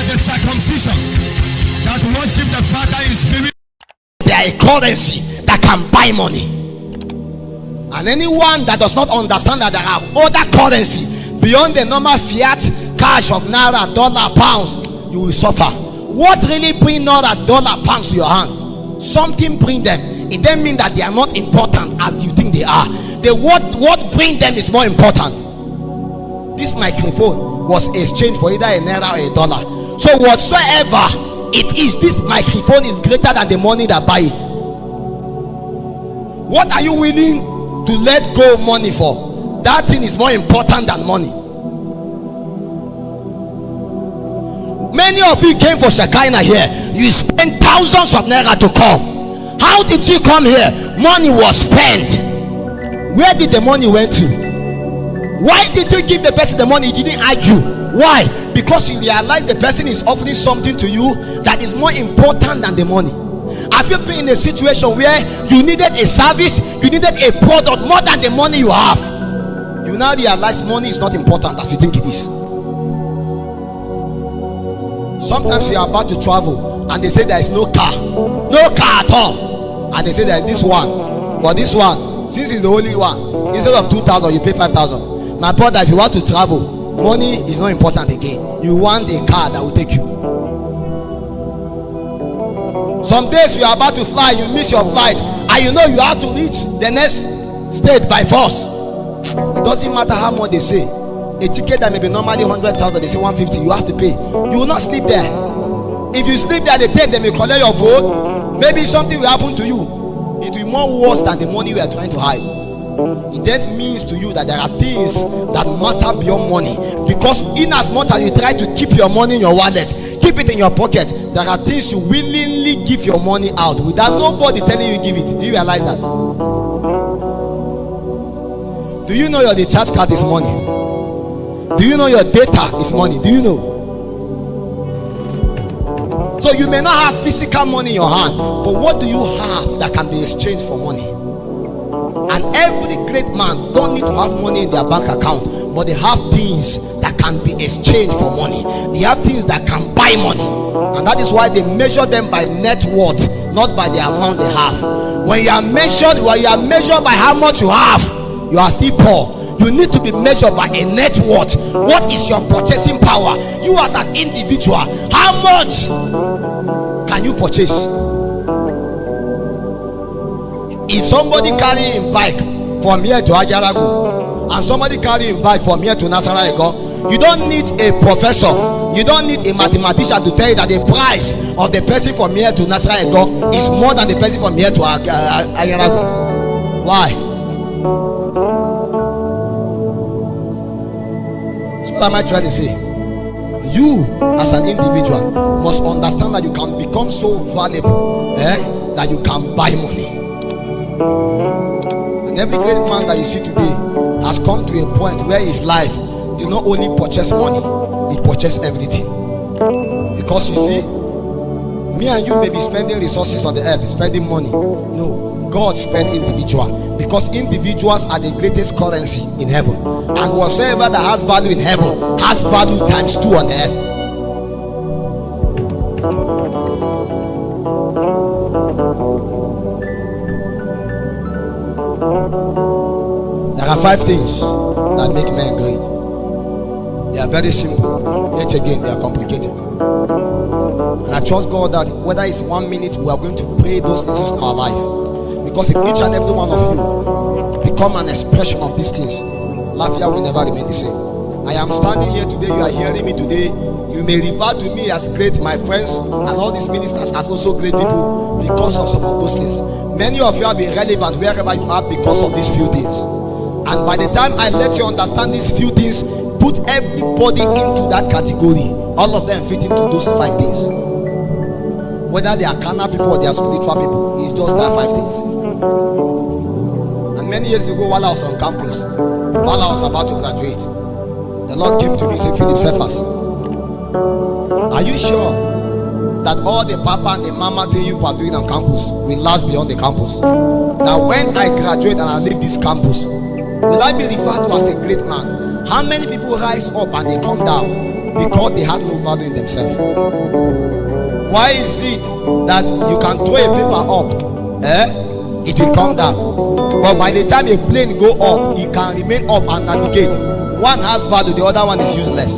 are the circumcision that worship the Father in spirit. They are a currency that can buy money. And anyone that does not understand that there are other currency beyond the normal fiat cash of naira, dollar, pounds, you will suffer. What really bring naira, dollar, pounds to your hands? Something bring them. It doesn't mean that they are not important as you think they are. What bring them is more important. This microphone was exchanged for either a naira or a dollar. So whatsoever it is, this microphone is greater than the money that buy it. What are you willing to let go money for? That thing is more important than money. Many of you came for Shekinah here. You spent thousands of naira to come. How did you come here? Money was spent. Where did the money went to? Why did you give the person the money? You didn't argue. Why? Because you realize the person is offering something to you that is more important than the money. Have you been in a situation where you needed a service, you needed a product more than the money you have? You now realize money is not important as you think it is. Sometimes you are about to travel and they say there is no car at all, and they say there is this one, but this one, since it's the only one, instead of 2,000 you pay 5,000. My brother, if you want to travel, money is not important again. You want a car that will take you. Some days you are about to fly, you miss your flight, and you know you have to reach the next state by force. It doesn't matter how much they say. A ticket that may be normally 100,000, they say 150, you have to pay. You will not sleep there. If you sleep there, they take them, you collect your phone, maybe something will happen to you. It will be more worse than the money we are trying to hide. It then means to you that there are things that matter beyond money, because in as much as you try to keep your money in your wallet, keep it in your pocket, there are things you willingly give your money out without nobody telling you give it. Do you realize that? Do you know your recharge card is money? Do you know your data is money? Do you know? So you may not have physical money in your hand, but what do you have that can be exchanged for money? And every great man don't need to have money in their bank account, but they have things that can be exchanged for money. They have things that can buy money, and that is why they measure them by net worth, not by the amount they have. When you are measured by how much you have, you are still poor. You need to be measured by a net worth. What is your purchasing power? You as an individual, how much can you purchase? If somebody carry him bike from here to Ajarago and somebody carry him bike from here to Nasarawa, you don't need a professor, you don't need a mathematician to tell you that the price of the person from here to Nasarawa is more than the person from here to Ajarago. Why? So what am I trying to say? You as an individual must understand that you can become so valuable that you can buy money. And every great man that you see today has come to a point where his life did not only purchase money, he purchased everything. Because you see, me and you may be spending resources on the earth, spending money. No, God spent individual, because individuals are the greatest currency in heaven, and whatsoever that has value in heaven has value times 2 on the earth. There are 5 things that make men great. They are very simple, yet again they are complicated. And I trust God that whether it's 1 minute, we are going to pray those things in our life, because if each and every one of you become an expression of these things, Lafia will never remain the same. I am standing here today, you are hearing me today. You may refer to me as great, my friends and all these ministers as also great people, because of some of those things. Many of you have been relevant wherever you are because of these few things. And by the time I let you understand these few things, put everybody into that category. All of them fit into those 5 things. Whether they are carnal people or they are spiritual people, it's just that 5 things. And many years ago, while I was on campus, while I was about to graduate, the Lord came to me and said, Philip Cephas, are you sure that all the papa and the mama thing you are doing on campus will last beyond the campus? Now when I graduate and I leave this campus, will I be referred to as a great man? How many people rise up and they come down? Because they had no value in themselves. Why is it that you can throw a paper up, it will come down, but by the time a plane go up, it can remain up and navigate? One has value, the other one is useless.